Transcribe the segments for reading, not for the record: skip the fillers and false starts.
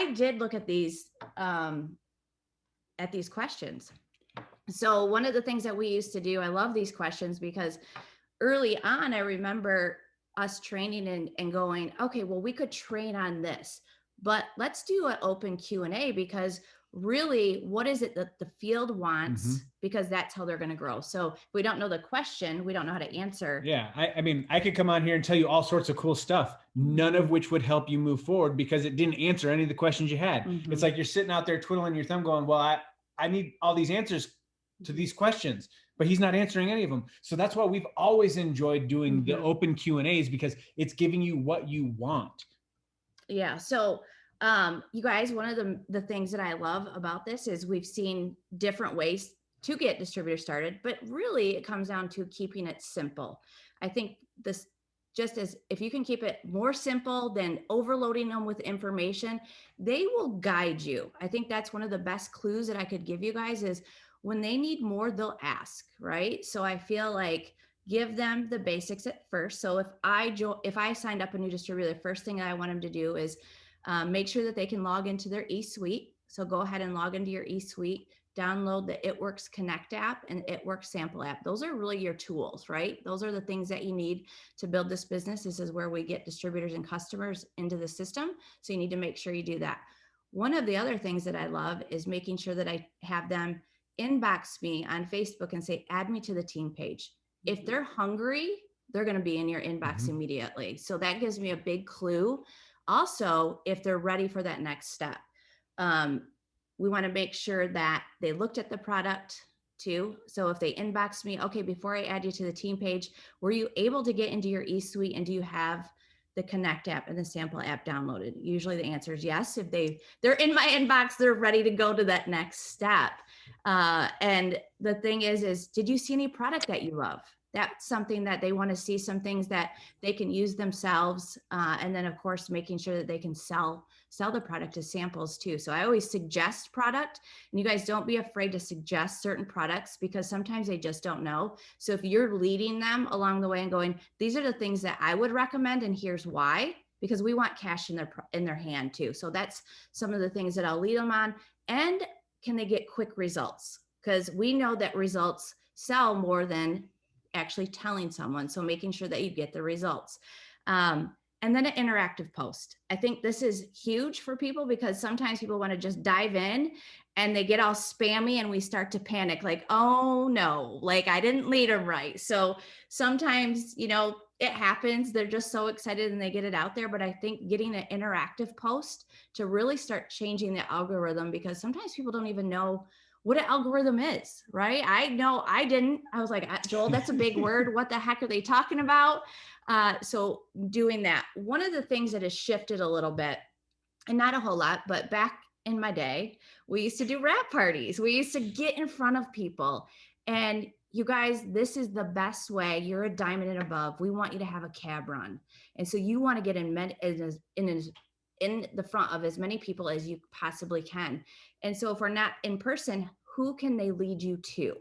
I did look at these questions. So one of the things that we used to do, I love these questions because early on, I remember us training and going, okay, well, we could train on this, but let's do an open Q&A because really, what is it that the field wants? Because that's how they're going to grow. So if we don't know the question, we don't know how to answer. Yeah. I mean, I could come on here and tell you all sorts of cool stuff, none of which would help you move forward because it didn't answer any of the questions you had. It's like you're sitting out there twiddling your thumb going, well, I need all these answers to these questions, but he's not answering any of them. So that's why we've always enjoyed doing the open Q&As because it's giving you what you want. Yeah. So you guys, one of the things that I love about this is we've seen different ways to get distributors started, but really it comes down to keeping it simple. I think this, just as if you can keep it more simple than overloading them with information, they will guide you. I think that's one of the best clues that I could give you guys is when they need more, they'll ask, right? So I feel like give them the basics at first. So if I signed up a new distributor, the first thing I want them to do is make sure that they can log into their eSuite. So go ahead and log into your eSuite, download the It Works Connect app and It Works Sample app. Those are really your tools, right? Those are the things that you need to build this business. This is where we get distributors and customers into the system. So you need to make sure you do that. One of the other things that I love is making sure that I have them inbox me on Facebook and say, add me to the team page. If they're hungry, they're going to be in your inbox immediately. So that gives me a big clue. Also, if they're ready for that next step, we want to make sure that they looked at the product too. So if they inbox me, okay, before I add you to the team page, were you able to get into your eSuite and do you have the Connect app and the sample app downloaded? Usually the answer is yes. If they're in my inbox, they're ready to go to that next step. And the thing is did you see any product that you love? That's something that they want to see, some things that they can use themselves. And then of course, making sure that they can sell the product as samples too. So I always suggest product, and you guys don't be afraid to suggest certain products because sometimes they just don't know. So if you're leading them along the way and going, these are the things that I would recommend and here's why, because we want cash in their hand too. So that's some of the things that I'll lead them on. And can they get quick results? Because we know that results sell more than actually telling someone. So making sure that you get the results. And then an interactive post. I think this is huge for people because sometimes people want to just dive in and they get all spammy and we start to panic like, oh no, like I didn't lead them right. So sometimes, it happens. They're just so excited and they get it out there. But I think getting an interactive post to really start changing the algorithm, because sometimes people don't even know what an algorithm is, right? I know I didn't. I was like, Joel, that's a big word. What the heck are they talking about? So doing that. One of the things that has shifted a little bit, and not a whole lot, but back in my day, we used to do wrap parties. We used to get in front of people. And you guys, this is the best way. You're a diamond and above. We want you to have a cab run. And so you want to get in the front of as many people as you possibly can. And so if we're not in person, who can they lead you to?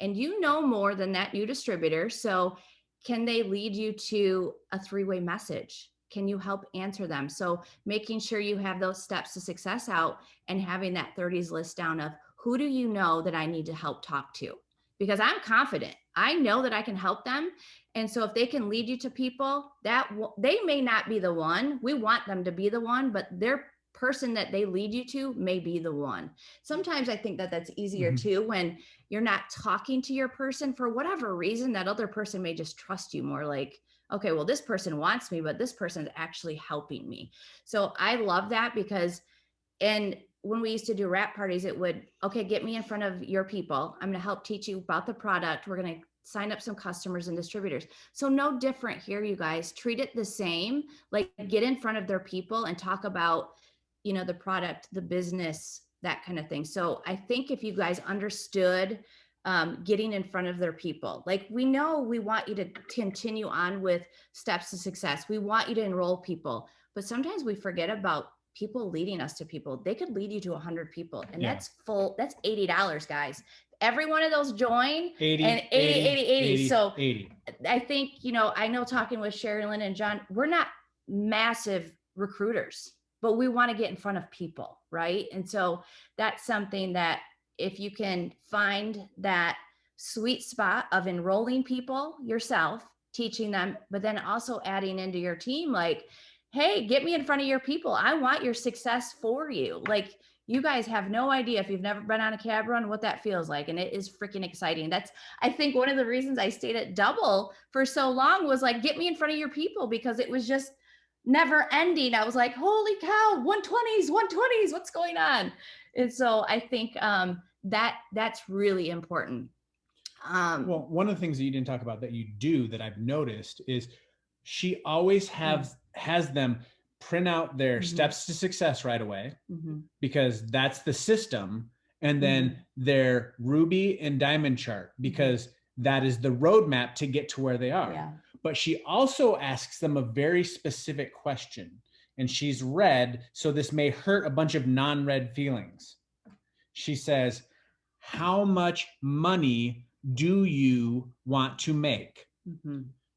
And you know more than that new distributor. So can they lead you to a three-way message? Can you help answer them? So making sure you have those steps to success out and having that 30s list down of who do you know that I need to help talk to? Because I'm confident. I know that I can help them. And so if they can lead you to people that they may not be the one, we want them to be the one, but their person that they lead you to may be the one. Sometimes I think that that's easier too, when you're not talking to your person for whatever reason, that other person may just trust you more, like, okay, well, this person wants me, but this person's actually helping me. So I love that because, and when we used to do wrap parties, it would, okay, get me in front of your people. I'm going to help teach you about the product. We're going to sign up some customers and distributors. So no different here, you guys. Treat it the same, like get in front of their people and talk about, the product, the business, that kind of thing. So I think if you guys understood getting in front of their people, like we know we want you to continue on with steps to success. We want you to enroll people, but sometimes we forget about people leading us to people. They could lead you to 100 people, and that's $80, guys. Every one of those join 80. So 80. I think, I know talking with Sherilyn and John, we're not massive recruiters, but we want to get in front of people, right? And so that's something that if you can find that sweet spot of enrolling people yourself, teaching them, but then also adding into your team, like, hey, get me in front of your people. I want your success for you. Like, you guys have no idea if you've never been on a cab run what that feels like. And it is freaking exciting. That's, I think, one of the reasons I stayed at Double for so long was like, get me in front of your people, because it was just never ending. I was like, holy cow, 120s, 120s, what's going on? And so I think that's really important. Well, one of the things that you didn't talk about that you do that I've noticed is she always has them print out their steps to success right away, because that's the system, and then their ruby and diamond chart, because that is the roadmap to get to where they are. Yeah. But she also asks them a very specific question, and she's red, so this may hurt a bunch of non-red feelings. She says, how much money do you want to make?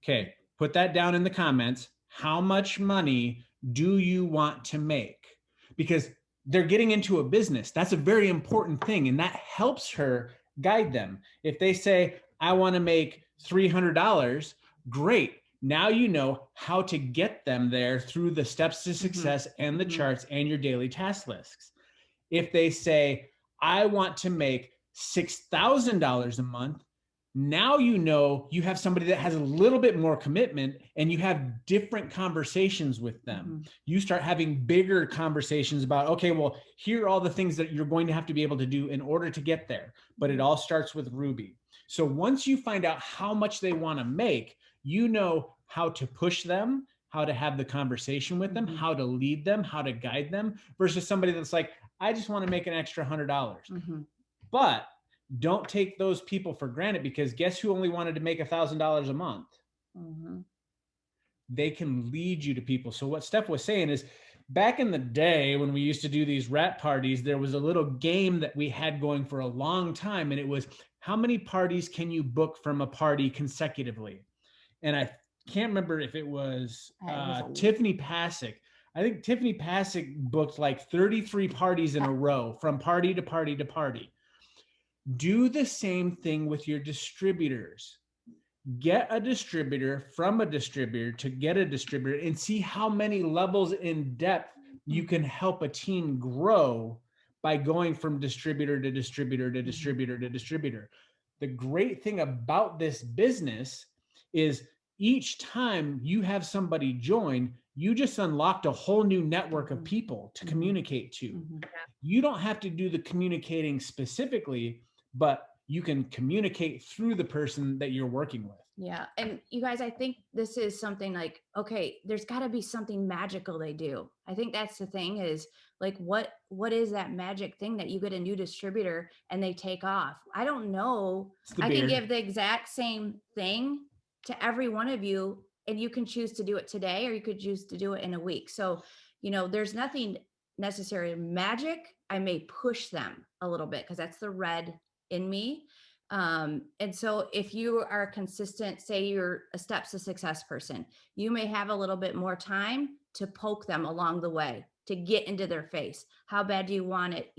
Okay, put that down in the comments. How much money do you want to make? Because they're getting into a business. That's a very important thing, and that helps her guide them. If they say, I want to make $300, great. Now you know how to get them there through the steps to success and the charts and your daily task lists. If they say, I want to make $6,000 a month, now you know you have somebody that has a little bit more commitment, and you have different conversations with them. You start having bigger conversations about, okay, well, here are all the things that you're going to have to be able to do in order to get there. But it all starts with Ruby. So once you find out how much they want to make, you know how to push them, how to have the conversation with them, how to lead them, how to guide them, versus somebody that's like, I just want to make an extra $100. But don't take those people for granted, because guess who only wanted to make $1,000 a month? They can lead you to people. So what Steph was saying is, back in the day when we used to do these rap parties, there was a little game that we had going for a long time, and it was, how many parties can you book from a party consecutively? And I can't remember if it was Tiffany Pasek. I think Tiffany Pasek booked like 33 parties in a row, from party to party to party. Do the same thing with your distributors. Get a distributor from a distributor to get a distributor, and see how many levels in depth you can help a team grow by going from distributor to distributor to distributor to distributor. The great thing about this business is each time you have somebody join, you just unlocked a whole new network of people to communicate to. You don't have to do the communicating specifically, but you can communicate through the person that you're working with. Yeah. And you guys, I think this is something like, okay, there's got to be something magical they do. I think that's the thing, is like, what is that magic thing that you get a new distributor and they take off? I don't know. I can give the exact same thing to every one of you, and you can choose to do it today, or you could choose to do it in a week. So, there's nothing necessarily magic. I may push them a little bit, because that's the red in me. And so if you are consistent, say you're a steps to success person, you may have a little bit more time to poke them along the way, to get into their face. How bad do you want it?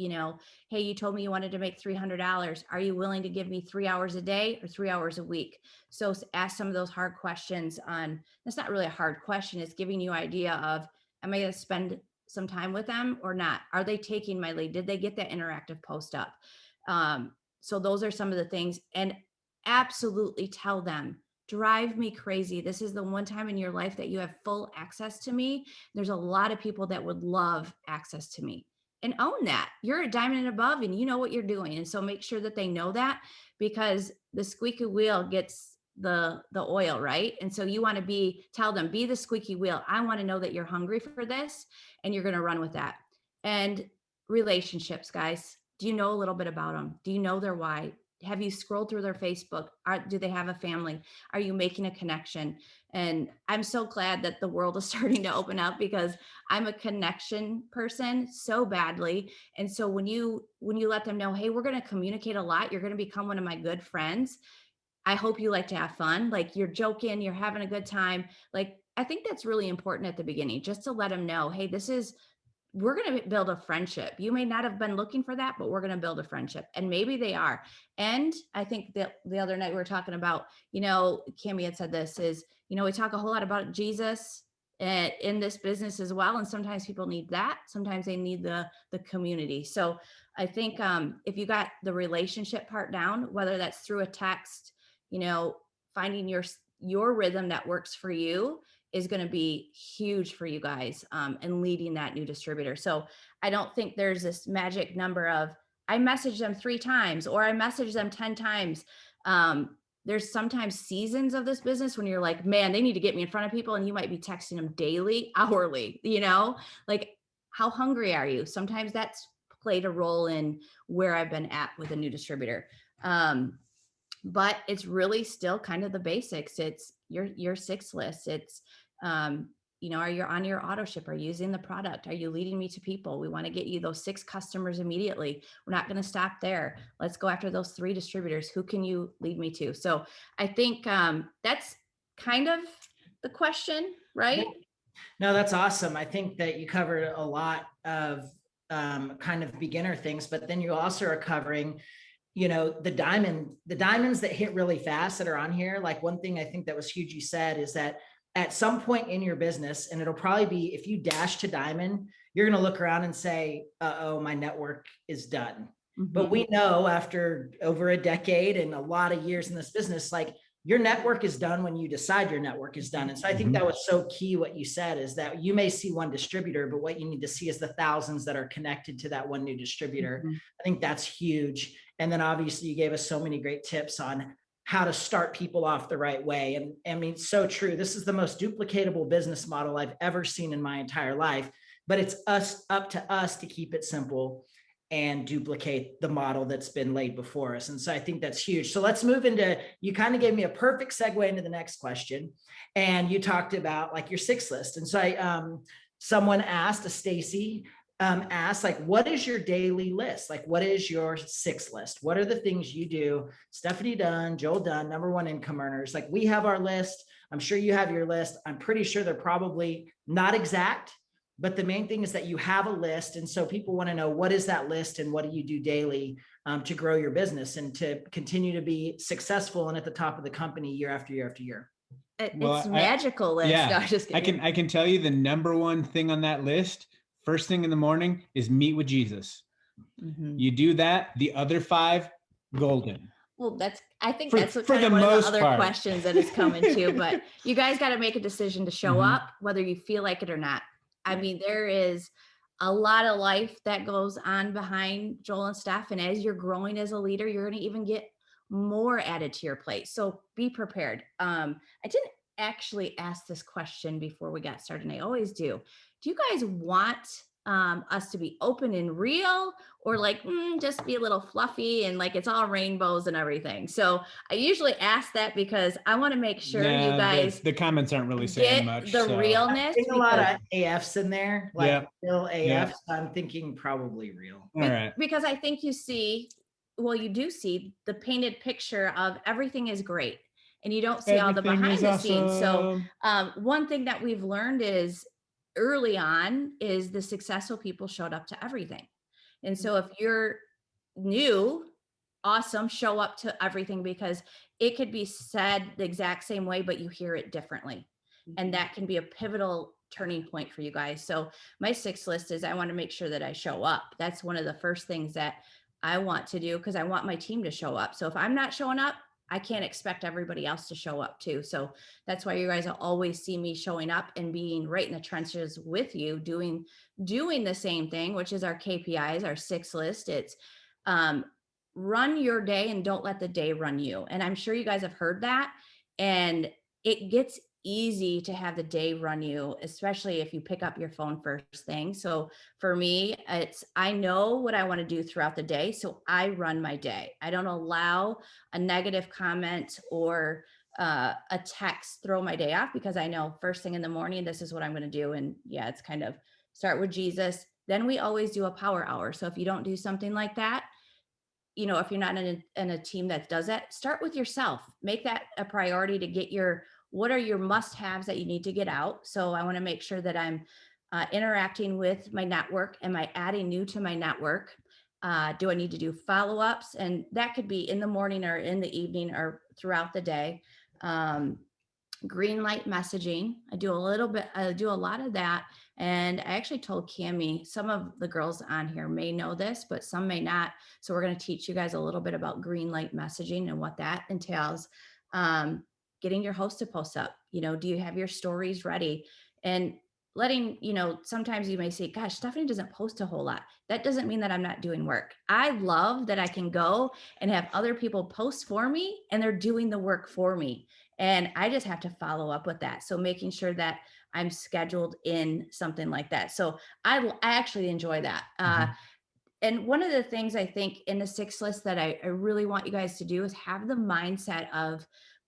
Hey, you told me you wanted to make $300. Are you willing to give me 3 hours a day or 3 hours a week? So ask some of those hard questions that's not really a hard question. It's giving you idea of, am I going to spend some time with them or not? Are they taking my lead? Did they get that interactive post up? So those are some of the things. And absolutely tell them, drive me crazy. This is the one time in your life that you have full access to me. There's a lot of people that would love access to me, and own that. You're a diamond and above, and you know what you're doing. And so make sure that they know that, because the squeaky wheel gets the oil, right? And so you want to tell them, be the squeaky wheel. I want to know that you're hungry for this, and you're going to run with that. And relationships, guys. Do you know a little bit about them? Do you know their why? Have you scrolled through their Facebook? Do they have a family? Are you making a connection? And I'm so glad that the world is starting to open up, because I'm a connection person so badly. And so when you let them know, hey, we're going to communicate a lot, you're going to become one of my good friends. I hope you like to have fun. Like, you're joking, you're having a good time. Like, I think that's really important at the beginning, just to let them know, hey, this is we're going to build a friendship. You may not have been looking for that, but we're going to build a friendship, and maybe they are. And I think that the other night we were talking about, Cami had said this is, we talk a whole lot about Jesus in this business as well. And sometimes people need that. Sometimes they need the community. So I think if you got the relationship part down, whether that's through a text, finding your rhythm that works for you is going to be huge for you guys, and leading that new distributor. So I don't think there's this magic number of I message them 3 times or I message them 10 times. There's sometimes seasons of this business when you're like, man, they need to get me in front of people, and you might be texting them daily, hourly, like how hungry are you? Sometimes that's played a role in where I've been at with a new distributor. But it's really still kind of the basics. It's your 6 list. It's, are you on your auto ship? Are you using the product? Are you leading me to people? We want to get you those 6 customers immediately. We're not going to stop there. Let's go after those 3 distributors. Who can you lead me to? So I think that's kind of the question, right? No, that's awesome. I think that you covered a lot of kind of beginner things, but then you also are covering the diamonds that hit really fast that are on here. Like, one thing I think that was huge you said is that at some point in your business, and it'll probably be if you dash to diamond, you're going to look around and say, uh-oh, my network is done. Mm-hmm. But we know after over a decade and a lot of years in this business, like, your network is done when you decide your network is done. And so I think that was so key. What you said is that you may see one distributor, but what you need to see is the thousands that are connected to that one new distributor. Mm-hmm. I think that's huge. And then obviously you gave us so many great tips on how to start people off the right way. And I mean, so true. This is the most duplicatable business model I've ever seen in my entire life, but it's up to us to keep it simple and duplicate the model that's been laid before us. And so I think that's huge. So let's move into, you kind of gave me a perfect segue into the next question. And you talked about like your 6 list. And so someone asked, Stacy asked, like, what is your daily list? Like, what is your 6 list? What are the things you do? Stephanie Dunn, Joel Dunn, #1 income earners. Like, we have our list. I'm sure you have your list. I'm pretty sure they're probably not exact, but the main thing is that you have a list. And so people want to know, what is that list and what do you do daily to grow your business and to continue to be successful and at the top of the company year after year after year? It's magical list. Yeah, no, just kidding. I can tell you the #1 thing on that list, first thing in the morning, is meet with Jesus. Mm-hmm. You do that, the other 5, golden. Well, I think that's kind of one of the other questions that is coming too, but you guys got to make a decision to show up, whether you feel like it or not. I mean, there is a lot of life that goes on behind Joel and Steph. And as you're growing as a leader, you're going to even get more added to your plate. So be prepared. I didn't actually ask this question before we got started, and I always do. Do you guys want us to be open and real, or like just be a little fluffy and like it's all rainbows and everything? So I usually ask that because I want to make sure you guys the comments aren't really saying much. The realness. There's a lot of AFs in there, like real AFs. I'm thinking probably real. All right. Because I think you do see the painted picture of everything is great, and you don't see all the behind the scenes. So one thing that we've learned is early on is the successful people showed up to everything. And so if you're new, awesome, show up to everything, because it could be said the exact same way, but you hear it differently. And that can be a pivotal turning point for you guys. So my 6 list is I want to make sure that I show up. That's one of the first things that I want to do, because I want my team to show up. So if I'm not showing up, I can't expect everybody else to show up too. So that's why you guys will always see me showing up and being right in the trenches with you, doing the same thing, which is our KPIs, our 6 list. It's run your day and don't let the day run you. And I'm sure you guys have heard that. And it gets easy to have the day run you, especially if you pick up your phone first thing. So for me, I know what I want to do throughout the day. So I run my day. I don't allow a negative comment or a text throw my day off, because I know first thing in the morning, this is what I'm going to do. And it's kind of start with Jesus. Then we always do a power hour. So if you don't do something like that, if you're not in a team that does that, start with yourself. Make that a priority to get what are your must-haves that you need to get out. So I want to make sure that I'm interacting with my network? Am I adding new to my network? Do I need to do follow-ups? And that could be in the morning or in the evening or throughout the day. Green light messaging. I do a lot of that. And I actually told Cami, some of the girls on here may know this, but some may not. So we're going to teach you guys a little bit about green light messaging and what that entails. Getting your host to post up, do you have your stories ready? And letting, sometimes you may say, gosh, Stephanie doesn't post a whole lot. That doesn't mean that I'm not doing work. I love that I can go and have other people post for me and they're doing the work for me. And I just have to follow up with that. So making sure that I'm scheduled in something like that. So I actually enjoy that. And one of the things I think in the 6 list that I really want you guys to do is have the mindset of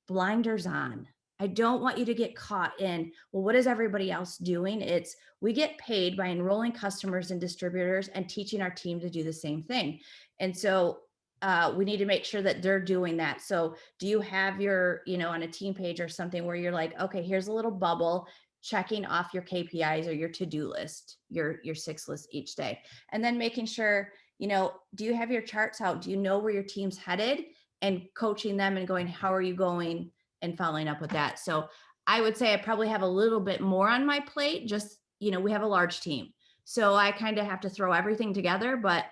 blinders on. I don't want you to get caught in, well, what is everybody else doing? We get paid by enrolling customers and distributors and teaching our team to do the same thing. And so we need to make sure that they're doing that. So do you have your, on a team page or something where you're like, okay, here's a little bubble checking off your KPIs or your to-do list, your 6 list each day. And then making sure, do you have your charts out? Do you know where your team's headed? And coaching them and going, how are you going? And following up with that. So I would say I probably have a little bit more on my plate. Just, we have a large team. So I kind of have to throw everything together, but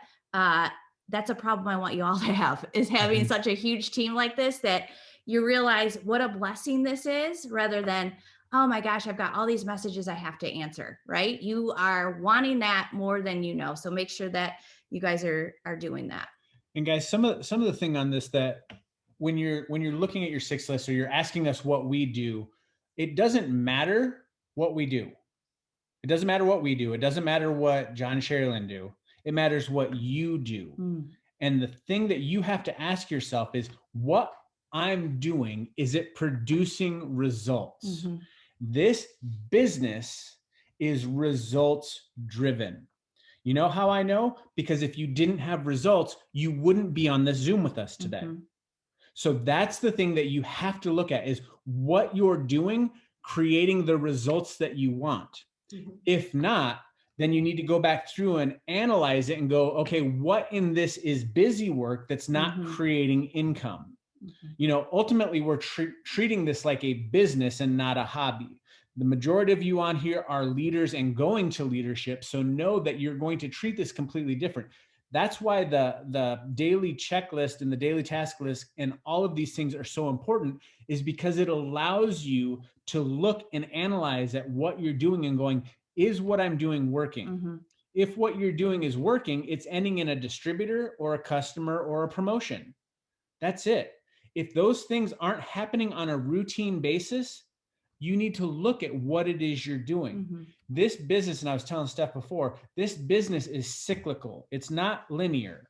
that's a problem I want you all to have, is having such a huge team like this, that you realize what a blessing this is, rather than, oh my gosh, I've got all these messages I have to answer, right? You are wanting that more than you know. So make sure that you guys are doing that. And guys, some of the thing on this, that when you're looking at your 6 list, or you're asking us what we do, it doesn't matter what we do. It doesn't matter what we do. It doesn't matter what John and Sherilyn do. It matters what you do. And the thing that you have to ask yourself is, what I'm doing, is it producing results? This business is results driven. You know how I know? Because if you didn't have results, you wouldn't be on this Zoom with us today. So that's the thing that you have to look at, is what you're doing, creating the results that you want. If not, then you need to go back through and analyze it and go, okay, what in this is busy work that's not creating income? Ultimately, we're treating this like a business and not a hobby. The majority of you on here are leaders and going to leadership. So know that you're going to treat this completely different. That's why the daily checklist and the daily task list and all of these things are so important, is because it allows you to look and analyze at what you're doing and going, is what I'm doing working? If what you're doing is working, it's ending in a distributor or a customer or a promotion. That's it. If those things aren't happening on a routine basis, you need to look at what it is you're doing. This business, and I was telling Steph before, this business is cyclical. It's not linear.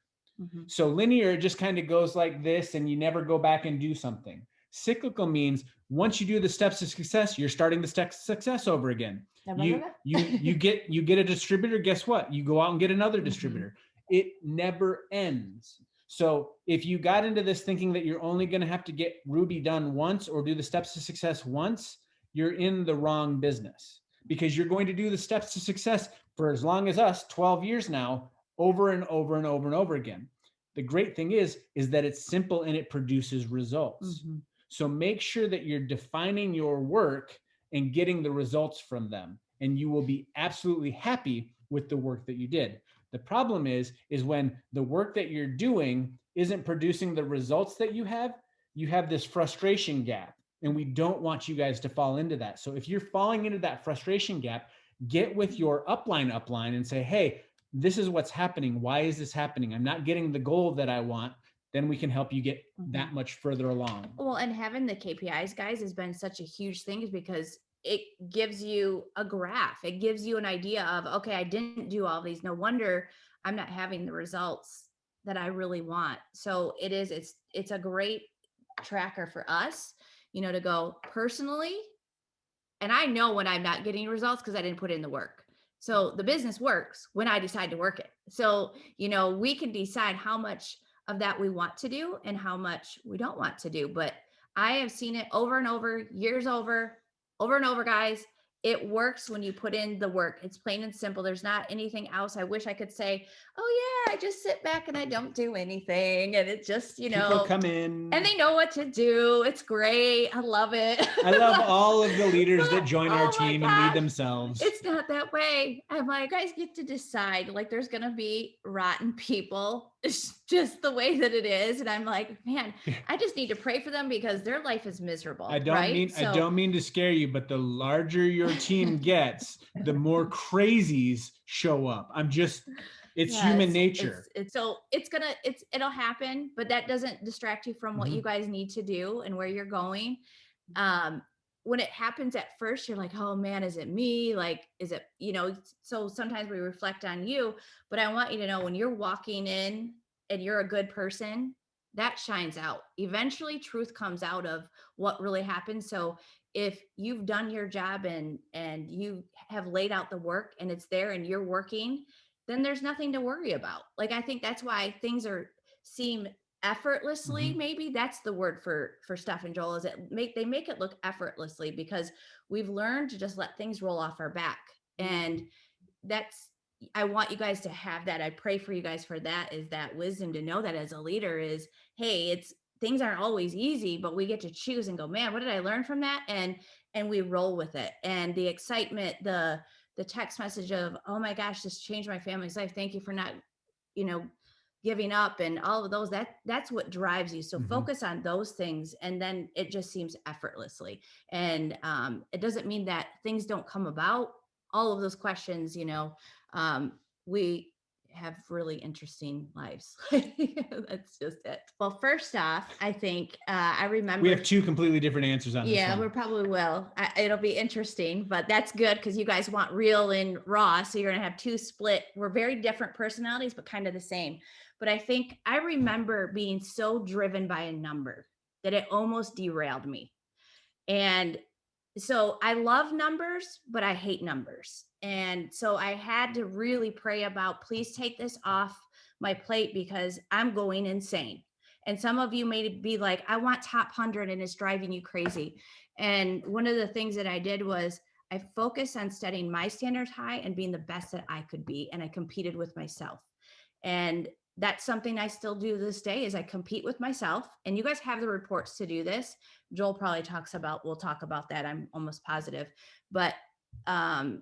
So linear just kind of goes like this and you never go back and do something. Cyclical means once you do the steps of success, you're starting the steps of success over again. You get a distributor, guess what? You go out and get another distributor. It never ends. So if you got into this thinking that you're only going to have to get Ruby done once or do the steps to success once, you're in the wrong business, because you're going to do the steps to success for as long as us, 12 years now, over and over and over and over again. The great thing is that it's simple and it produces results. So make sure that you're defining your work and getting the results from them, and you will be absolutely happy with the work that you did. The problem is when the work that you're doing isn't producing the results that you have this frustration gap. And we don't want you guys to fall into that. So if you're falling into that frustration gap, get with your upline and say, hey, this is what's happening. Why is this happening? I'm not getting the goal that I want. Then we can help you get that much further along. Well, and having the KPIs, guys, has been such a huge thing, is because it gives you a graph. It gives you an idea of, okay, I didn't do all these. No wonder I'm not having the results that I really want. So it's a great tracker for us, to go personally. And I know when I'm not getting results because I didn't put in the work. So the business works when I decide to work it. So, we can decide how much of that we want to do and how much we don't want to do. But I have seen it over and over, years over and over, guys. it works when you put in the work. It's plain and simple. There's not anything else. I wish I could say, oh yeah, I just sit back and I don't do anything. And it just, People come in and they know what to do. It's great. I love it. I love all of the leaders that join our Oh my team and lead gosh. themselves. It's not that way. I'm like, you guys get to decide. Like, there's going to be rotten people. It's just the way that it is. And I'm like, man, I just need to pray for them because their life is miserable. I don't mean to scare you, but the larger your team gets, the more crazies show up. It's human nature. It'll happen, but that doesn't distract you from what you guys need to do and where you're going. When it happens at first, you're like, oh man, is it me? Like, is it, so sometimes we reflect on you, but I want you to know when you're walking in and you're a good person, that shines out. Eventually truth comes out of what really happened. So if you've done your job and you have laid out the work and it's there and you're working, then there's nothing to worry about. Like, I think that's why things seem effortlessly. Maybe that's the word for Steph and Joel, is they make it look effortlessly because we've learned to just let things roll off our back. And I want you guys to have that. I pray for you guys for that, is that wisdom to know that as a leader is, hey, things aren't always easy, but we get to choose and go, man, what did I learn from that? And we roll with it. And the excitement, the text message of, oh my gosh, this changed my family's life. Thank you for not, giving up, and all of those, that's what drives you. So focus on those things. And then it just seems effortlessly. And it doesn't mean that things don't come about. All of those questions, we have really interesting lives. That's just it. Well, first off, I think I remember we have two completely different answers on this. Yeah, we probably will. It'll be interesting, but that's good because you guys want real and raw. So you're going to have two split. We're very different personalities, but kind of the same. But I think I remember being so driven by a number that it almost derailed me. And so I love numbers, but I hate numbers. And so I had to really pray about, please take this off my plate because I'm going insane. And some of you may be like, I want top 100 and it's driving you crazy. And one of the things that I did was I focused on setting my standards high and being the best that I could be. And I competed with myself. And that's something I still do this day, is I compete with myself. And you guys have the reports to do this. Joel probably we'll talk about that. I'm almost positive. But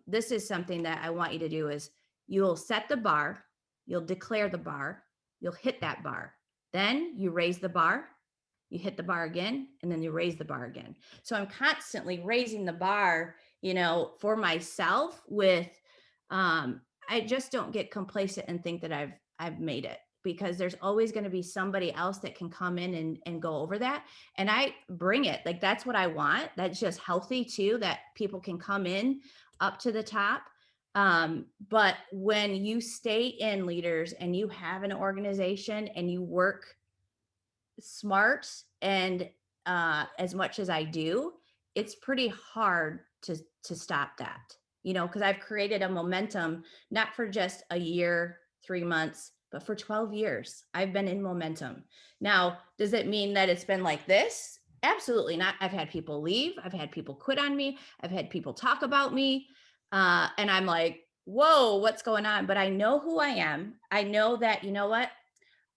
this is something that I want you to do, is you'll set the bar, you'll declare the bar, you'll hit that bar. Then you raise the bar, you hit the bar again, and then you raise the bar again. So I'm constantly raising the bar, for myself with, I just don't get complacent and think that I've made it, because there's always going to be somebody else that can come in and go over that. And I bring it. Like, that's what I want. That's just healthy too, that people can come in up to the top. But when you stay in leaders and you have an organization and you work smart and as much as I do, it's pretty hard to stop that, because I've created a momentum, not for just a year, 3 months, but for 12 years, I've been in momentum. Now, does it mean that it's been like this? Absolutely not. I've had people leave. I've had people quit on me. I've had people talk about me. And I'm like, whoa, what's going on? But I know who I am. I know that, you know what?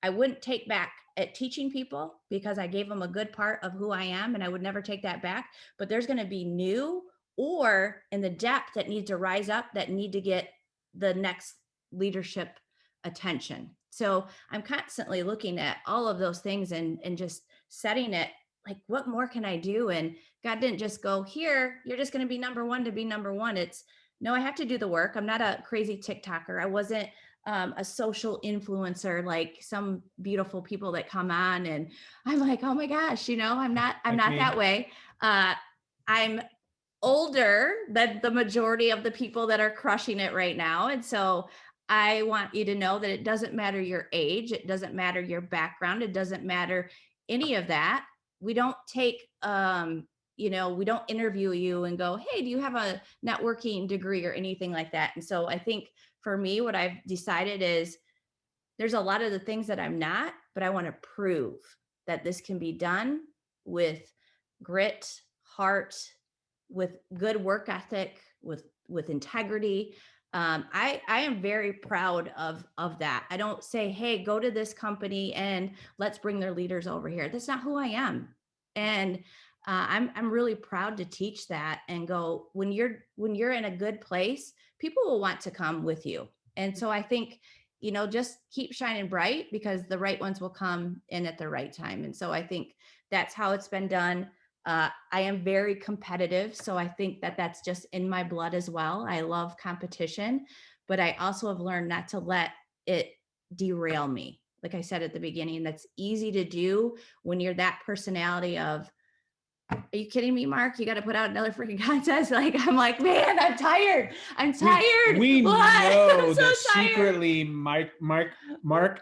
I wouldn't take back at teaching people, because I gave them a good part of who I am, and I would never take that back. But there's going to be new or in the depth that need to rise up, that need to get the next leadership attention. So I'm constantly looking at all of those things and just setting it like, what more can I do? And God didn't just go, here, you're just going to be number one to be number one. It's no, I have to do the work. I'm not a crazy TikToker. I wasn't a social influencer like some beautiful people that come on, and I'm like, oh my gosh, I'm not that way. I'm older than the majority of the people that are crushing it right now. And so I want you to know that it doesn't matter your age. It doesn't matter your background. It doesn't matter any of that. We don't take, we don't interview you and go, hey, do you have a networking degree or anything like that? And so I think for me, what I've decided is there's a lot of the things that I'm not, but I want to prove that this can be done with grit, heart, with good work ethic, with integrity. I am very proud of that. I don't say, hey, go to this company and let's bring their leaders over here. That's not who I am. And I'm really proud to teach that and go, when you're in a good place, people will want to come with you. And so I think, just keep shining bright, because the right ones will come in at the right time. And so I think that's how it's been done. I am very competitive, so I think that that's just in my blood as well. I love competition, but I also have learned not to let it derail me. Like I said at the beginning, that's easy to do when you're that personality of, are you kidding me, Mark? You got to put out another freaking contest. Like, I'm like, man, I'm tired. I'm tired. We What? know I'm so that tired. secretly Mark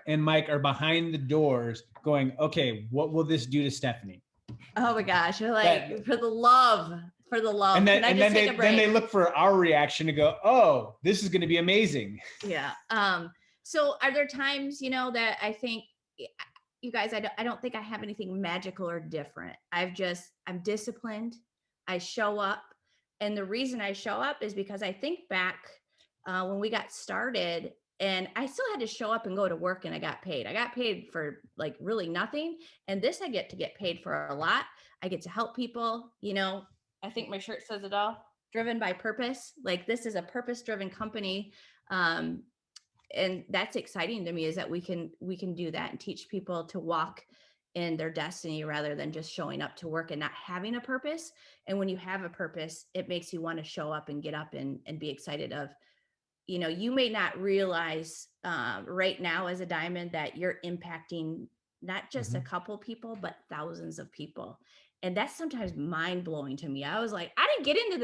and Mike are behind the doors going, okay, what will this do to Stephanie? Oh my gosh. You're like, for the love. And then they look for our reaction to go, oh, this is going to be amazing. Yeah. So are there times, that I think, you guys, I don't think I have anything magical or different. I'm disciplined. I show up. And the reason I show up is because I think back when we got started, and I still had to show up and go to work, and I got paid. I got paid for like really nothing. And this, I get to get paid for a lot. I get to help people. I think my shirt says it all. Driven by purpose. Like, this is a purpose-driven company. And that's exciting to me, is that we can do that and teach people to walk in their destiny rather than just showing up to work and not having a purpose. And when you have a purpose, it makes you want to show up and get up and be excited of, you may not realize right now as a diamond that you're impacting not just a couple people, but thousands of people. And that's sometimes mind blowing to me. I was like, I didn't get into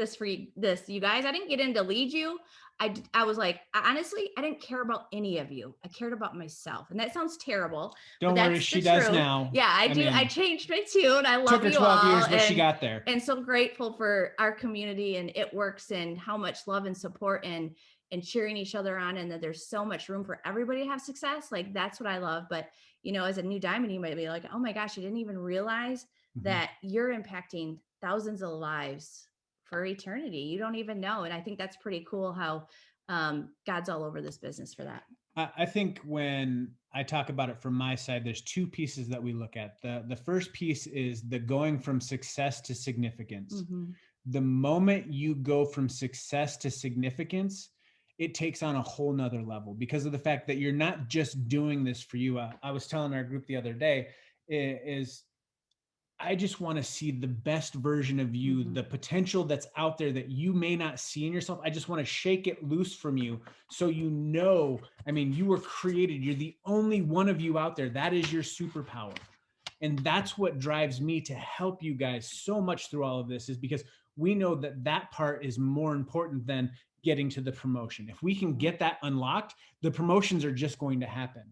this you guys. I didn't get in to lead you. I was like, honestly, I didn't care about any of you. I cared about myself. And that sounds terrible. Don't worry, she does now. Yeah, I do. I changed my tune. I love you all. Took her 12 years, but she got there. And so grateful for our community and It Works, and how much love and support and cheering each other on, and that there's so much room for everybody to have success. Like, that's what I love. But, as a new diamond, you might be like, oh my gosh, I didn't even realize that you're impacting thousands of lives for eternity. You don't even know. And I think that's pretty cool how God's all over this business for that. I think when I talk about it from my side, there's two pieces that we look at. The first piece is the going from success to significance. The moment you go from success to significance, it takes on a whole nother level, because of the fact that you're not just doing this for you. I was telling our group the other day is I just want to see the best version of you, the potential that's out there that you may not see in yourself. I just want to shake it loose from you. So, you were created. You're the only one of you out there. That is your superpower. And that's what drives me to help you guys so much through all of this, is because we know that part is more important than getting to the promotion. If we can get that unlocked, the promotions are just going to happen.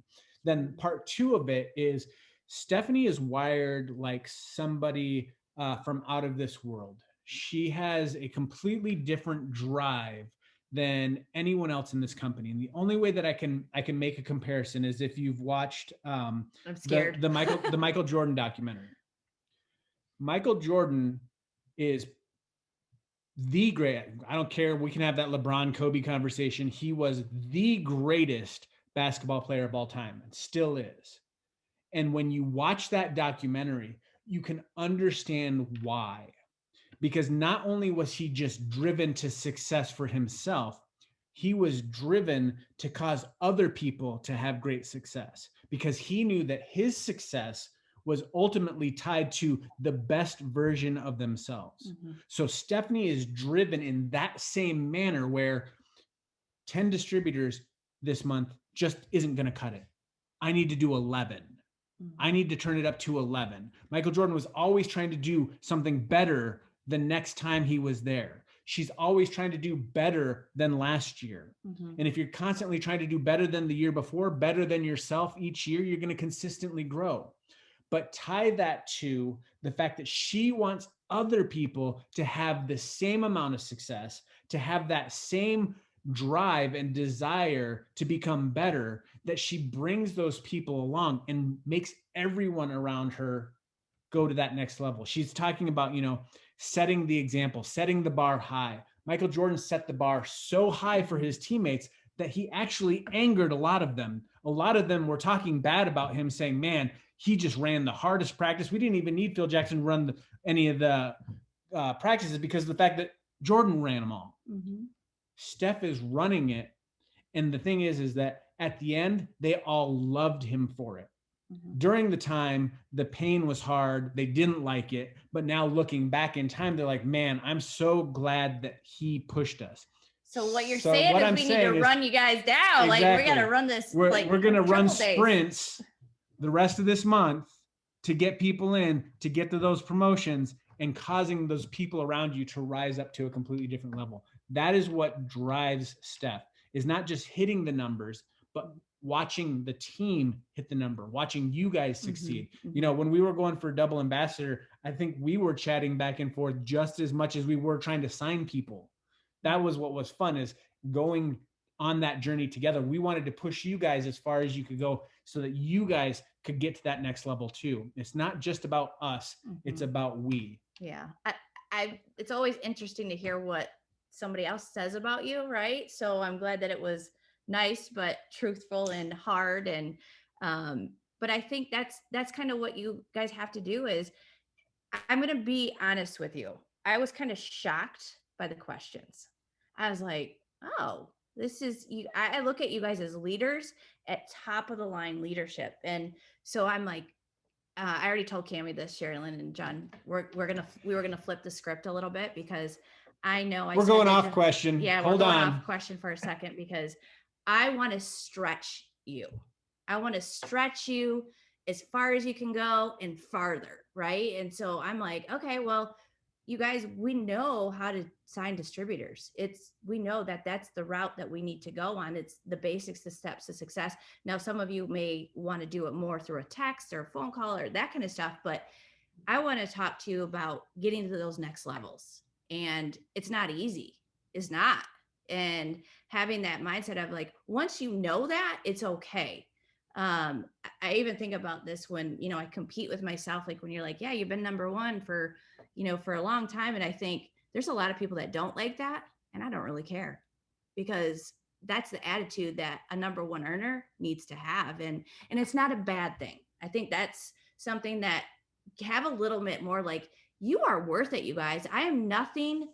Then part two of it is Stephanie is wired like somebody from out of this world. She has a completely different drive than anyone else in this company. And the only way that I can make a comparison is if you've watched I'm scared. the Michael Jordan documentary. Michael Jordan is the great. I don't care. We can have that LeBron Kobe conversation. He was the greatest basketball player of all time, and still is. And when you watch that documentary, you can understand why. Because not only was he just driven to success for himself, he was driven to cause other people to have great success, because he knew that his success was ultimately tied to the best version of themselves. So Stephanie is driven in that same manner, where 10 distributors this month just isn't going to cut it. I need to do 11. I need to turn it up to 11. Michael Jordan was always trying to do something better the next time he was there. She's always trying to do better than last year. And if you're constantly trying to do better than the year before, better than yourself each year, you're going to consistently grow. But tie that to the fact that she wants other people to have the same amount of success, to have that same drive and desire to become better, that she brings those people along and makes everyone around her go to that next level. She's talking about, setting the example, setting the bar high, Michael Jordan set the bar so high for his teammates that he actually angered a lot of them. A lot of them were talking bad about him, saying, man, he just ran the hardest practice. We didn't even need Phil Jackson to run any of the practices because of the fact that Jordan ran them all. Mm-hmm. Steph is running it. And the thing is that at the end, they all loved him for it. Mm-hmm. During the time, the pain was hard. They didn't like it. But now looking back in time, they're like, man, I'm so glad that he pushed us. So what you're saying is we need to run you guys down. Exactly. Like we got to run this. We're going to run sprints the rest of this month to get people in, to get to those promotions and causing those people around you to rise up to a completely different level. That is what drives Steph, is not just hitting the numbers, but watching the team hit the number, watching you guys succeed. Mm-hmm. You know, when we were going for double ambassador, I think we were chatting back and forth just as much as we were trying to sign people. That was what was fun, is going on that journey together. We wanted to push you guys as far as you could go so that you guys could get to that next level too. It's not just about us. Mm-hmm. It's about we. Yeah. It's always interesting to hear what somebody else says about you. Right. So I'm glad that it was nice, but truthful and hard. And, but I think that's kind of what you guys have to do is, I'm going to be honest with you. I was kind of shocked by the questions. I was like, oh, this is you. I look at you guys as leaders at top of the line leadership. And so I'm like, I already told Cammie this, Sherilyn and John, we were going to flip the script a little bit because I know we're going off question. Yeah. Hold on. Off question for a second, because I want to stretch you. I want to stretch you as far as you can go and farther. Right. And so I'm like, okay, well, you guys, we know how to sign distributors. We know that that's the route that we need to go on. It's the basics, the steps to success. Now, some of you may want to do it more through a text or a phone call or that kind of stuff, but I want to talk to you about getting to those next levels. And it's not easy. It's not. And having that mindset of like, once you know that, it's okay. I even think about this when, you know, I compete with myself, like when you're like, yeah, you've been number one for a long time. And I think there's a lot of people that don't like that. And I don't really care, because that's the attitude that a number one earner needs to have. And it's not a bad thing. I think that's something that have a little bit more like, you are worth it, you guys. I am nothing.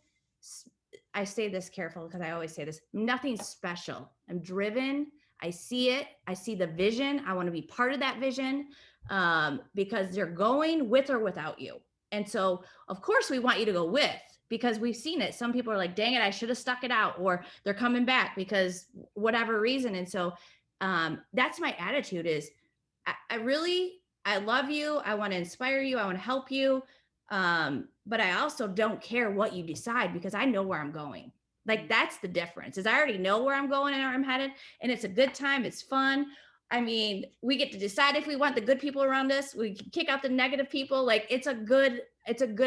I say this careful because I always say this, nothing special. I'm driven. I see it. I see the vision. I want to be part of that vision, because they're going with or without you. And so, of course, we want you to go with, because we've seen it. Some people are like, dang it, I should have stuck it out, or they're coming back because whatever reason. And so that's my attitude is I love you. I want to inspire you. I want to help you. But I also don't care what you decide, because I know where I'm going. Like, that's the difference, is I already know where I'm going and where I'm headed, and it's a good time. It's fun. I mean, we get to decide if we want the good people around us. We can kick out the negative people. Like, it's a good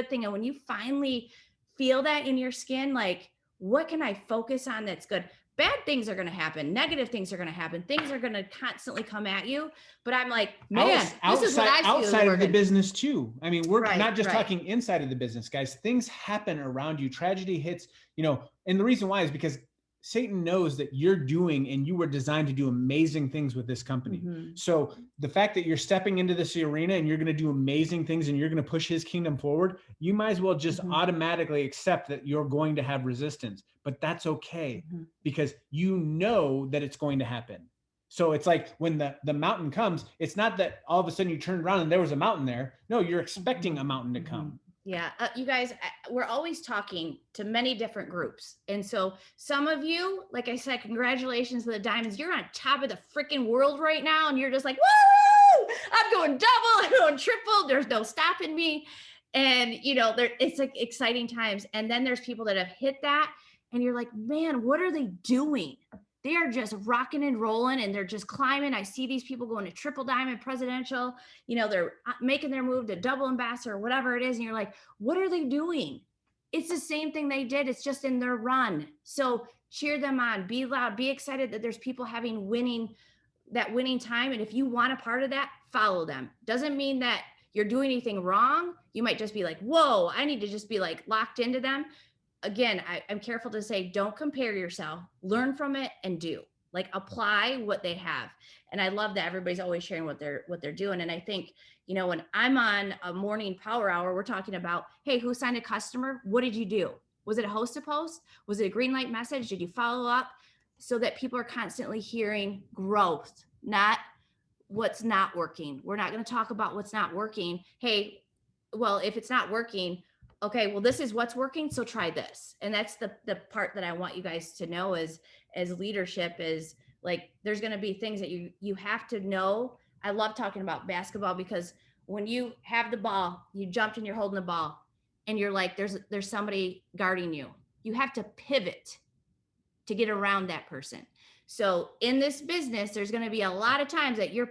thing. And when you finally feel that in your skin, like, what can I focus on that's good? Bad things are going to happen. Negative things are going to happen. Things are going to constantly come at you. But I'm like, man, this is what I see outside of the business too. I mean, we're not just talking inside of the business, guys. Things happen around you. Tragedy hits, and the reason why is because Satan knows that you're doing and you were designed to do amazing things with this company. Mm-hmm. So the fact that you're stepping into this arena and you're going to do amazing things and you're going to push his kingdom forward, you might as well just automatically accept that you're going to have resistance, but that's okay because you know that it's going to happen. So it's like when the mountain comes, it's not that all of a sudden you turned around and there was a mountain there. No, you're expecting a mountain to come. Yeah. You guys, we're always talking to many different groups. And so some of you, like I said, congratulations to the Diamonds. You're on top of the freaking world right now. And you're just like, woo, I'm going double, I'm going triple. There's no stopping me. And, it's like exciting times. And then there's people that have hit that. And you're like, man, what are they doing? They are just rocking and rolling and they're just climbing. I see these people going to triple diamond presidential, they're making their move to double ambassador, whatever it is. And you're like, what are they doing? It's the same thing they did. It's just in their run. So cheer them on, be loud, be excited that there's people having winning time. And if you want a part of that, follow them. Doesn't mean that you're doing anything wrong. You might just be like, whoa, I need to just be like locked into them. again, I'm careful to say, don't compare yourself, learn from it and do, like, apply what they have. And I love that everybody's always sharing what they're doing. And I think, you know, when I'm on a morning power hour, we're talking about, hey, who signed a customer? What did you do? Was it a host to post? Was it a green light message? Did you follow up? So that people are constantly hearing growth, not what's not working. We're not going to talk about what's not working. Hey, well, if it's not working, okay, well, this is what's working, so try this. And that's the part that I want you guys to know as leadership is, like, there's going to be things that you have to know. I love talking about basketball because when you have the ball, you jumped and you're holding the ball and you're like, there's somebody guarding you. You have to pivot to get around that person. So in this business, there's going to be a lot of times that you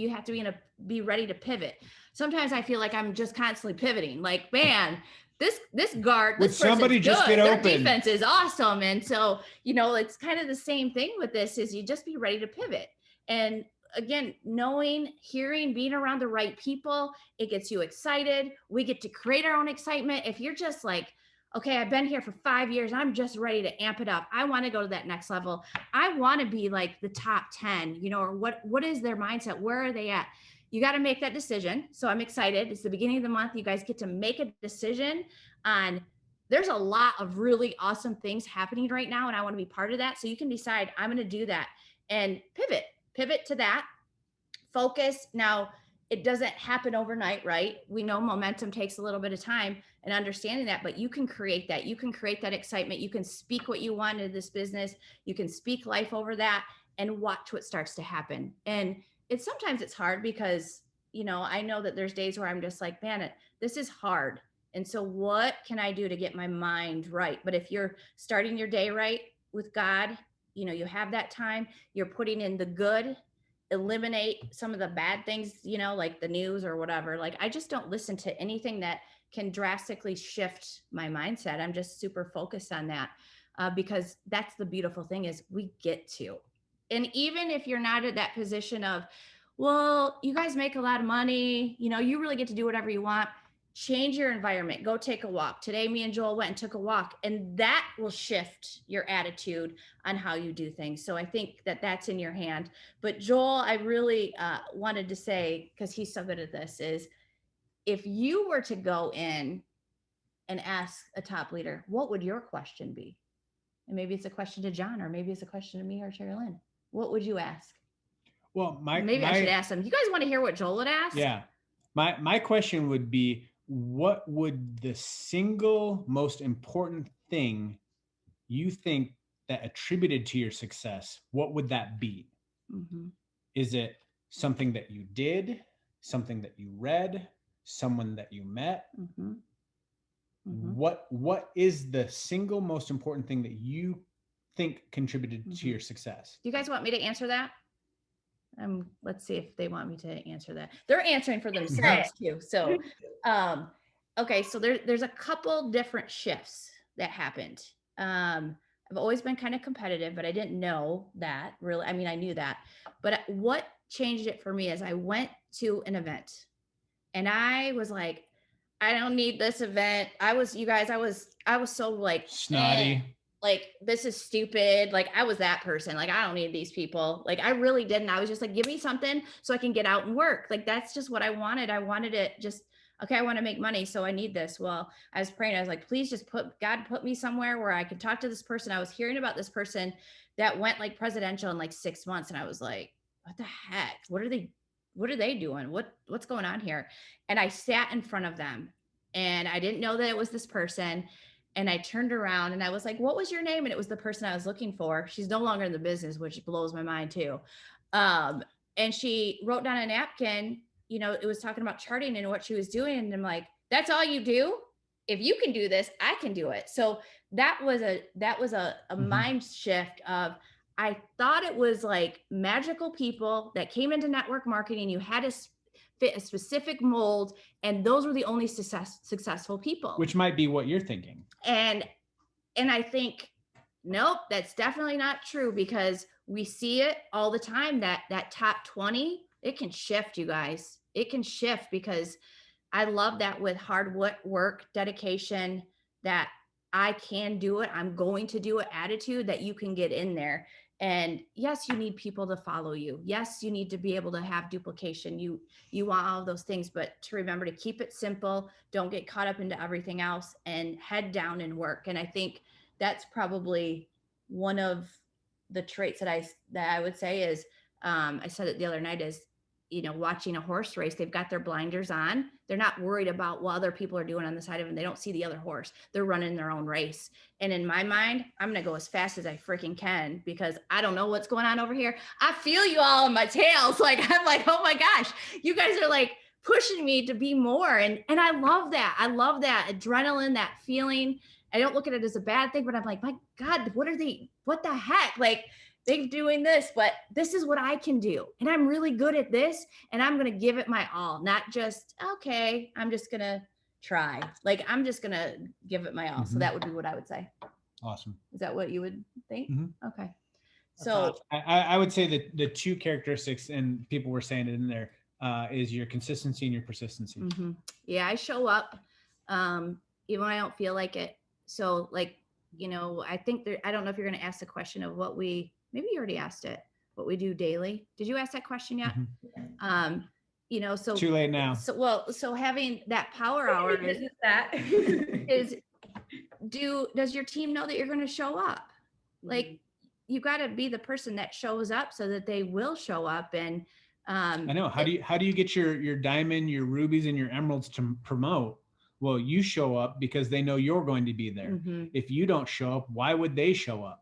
have to be ready to pivot. Sometimes I feel like I'm just constantly pivoting. Like, man, this guard, this somebody just good. Get Their open. Defense is awesome. And so, you know, it's kind of the same thing with this, is you just be ready to pivot. And again, knowing, hearing, being around the right people, it gets you excited. We get to create our own excitement. If you're just like, okay, I've been here for 5 years, I'm just ready to amp it up, I want to go to that next level, I want to be like the top 10, you know, or what is their mindset? Where are they at? You got to make that decision. So I'm excited. It's the beginning of the month. You guys get to make a decision on, there's a lot of really awesome things happening right now, and I want to be part of that. So you can decide, I'm going to do that, and pivot to that. Focus. Now, it doesn't happen overnight, right? We know momentum takes a little bit of time, and understanding that, but you can create that. You can create that excitement. You can speak what you want in this business. You can speak life over that and watch what starts to happen. And sometimes it's hard because, you know, I know that there's days where I'm just like, man, this is hard. And so what can I do to get my mind right? But if you're starting your day right with God, you know, you have that time, you're putting in the good, eliminate some of the bad things, you know, like the news or whatever. Like, I just don't listen to anything that can drastically shift my mindset. I'm just super focused on that because that's the beautiful thing, is we get to. And even if you're not at that position of, well, you guys make a lot of money, you know, you really get to do whatever you want, change your environment, go take a walk. Today, me and Joel went and took a walk, and that will shift your attitude on how you do things. So I think that that's in your hand. But Joel, I really wanted to say, because he's so good at this, is if you were to go in and ask a top leader, what would your question be? And maybe it's a question to John, or maybe it's a question to me or Terry Lynn. What would you ask? Well, I should ask them. You guys want to hear what Joel would ask? Yeah. My question would be, what would the single most important thing you think that attributed to your success, what would that be? Mm-hmm. Is it something that you did, something that you read, someone that you met? Mm-hmm. Mm-hmm. What is the single most important thing that you think contributed to your success? Do you guys want me to answer that? Let's see if they want me to answer that. They're answering for themselves too. So, okay. So there's a couple different shifts that happened. I've always been kind of competitive, but I didn't know that really. I mean, I knew that, but what changed it for me is I went to an event and I was like, I don't need this event. I was so like snotty. Like, this is stupid. Like, I was that person. Like, I don't need these people. Like, I really didn't. I was just like, give me something so I can get out and work. Like, that's just what I wanted. I wanted it just, okay, I want to make money, so I need this. Well, I was praying. I was like, please just put me somewhere where I could talk to this person. I was hearing about this person that went like presidential in like 6 months. And I was like, what the heck? What are they doing? What's going on here? And I sat in front of them and I didn't know that it was this person. And I turned around and I was like, what was your name? And it was the person I was looking for. She's no longer in the business, which blows my mind too. And she wrote down a napkin, you know, it was talking about charting and what she was doing. And I'm like, that's all you do? If you can do this, I can do it. So that was a mind shift of, I thought it was like magical people that came into network marketing. You had to fit a specific mold, and those were the only successful people. Which might be what you're thinking. And I think, nope, that's definitely not true, because we see it all the time, that top 20, it can shift, you guys. It can shift, because I love that with hard work, dedication, that I can do it, I'm going to do it attitude, that you can get in there. And yes, you need people to follow you. Yes, you need to be able to have duplication. You want all of those things, but to remember to keep it simple, don't get caught up into everything else, and head down and work. And I think that's probably one of the traits that I would say is, I said it the other night, is, watching a horse race, they've got their blinders on. They're not worried about what other people are doing on the side of them. They don't see the other horse. They're running their own race. And in my mind, I'm going to go as fast as I freaking can, because I don't know what's going on over here. I feel you all in my tails. Like, I'm like, oh my gosh, you guys are like pushing me to be more. And I love that. I love that adrenaline, that feeling. I don't look at it as a bad thing, but I'm like, my God, what the heck? Like, they're doing this, but this is what I can do. And I'm really good at this, and I'm going to give it my all, not just, okay, I'm just going to try. Like, I'm just going to give it my all. So that would be what I would say. Awesome. Is that what you would think? Okay. So I would say that the two characteristics, and people were saying it in there, is your consistency and your persistency. Yeah, I show up even when I don't feel like it. So like, I think I don't know if you're going to ask the question of maybe you already asked it, what we do daily. Did you ask that question yet? So too late now. So having that power hour does your team know that you're going to show up? Like, you got to be the person that shows up so that they will show up. And I know, how do you get your diamond, your rubies, and your emeralds to promote? Well, you show up because they know you're going to be there. If you don't show up, why would they show up?